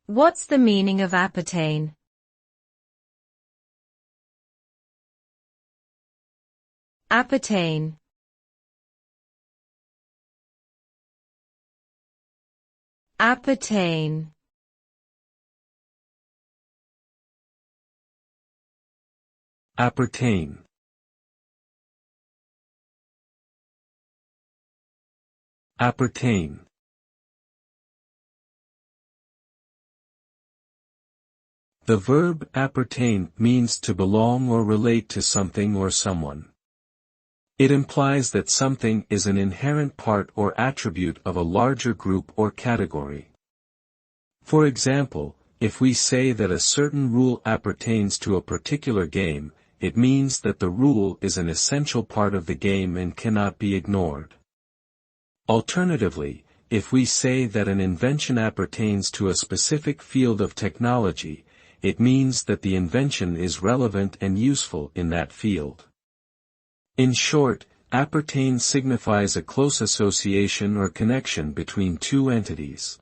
What's the meaning of appertain? Appertain. Appertain. Appertain. Appertain. The verb appertain means to belong or relate to something or someone. It implies that something is an inherent part or attribute of a larger group or category. For example, if we say that a certain rule appertains to a particular game, it means that the rule is an essential part of the game and cannot be ignored. Alternatively, if we say that an invention appertains to a specific field of technology, it means that the invention is relevant and useful in that field. In short, appertain signifies a close association or connection between two entities.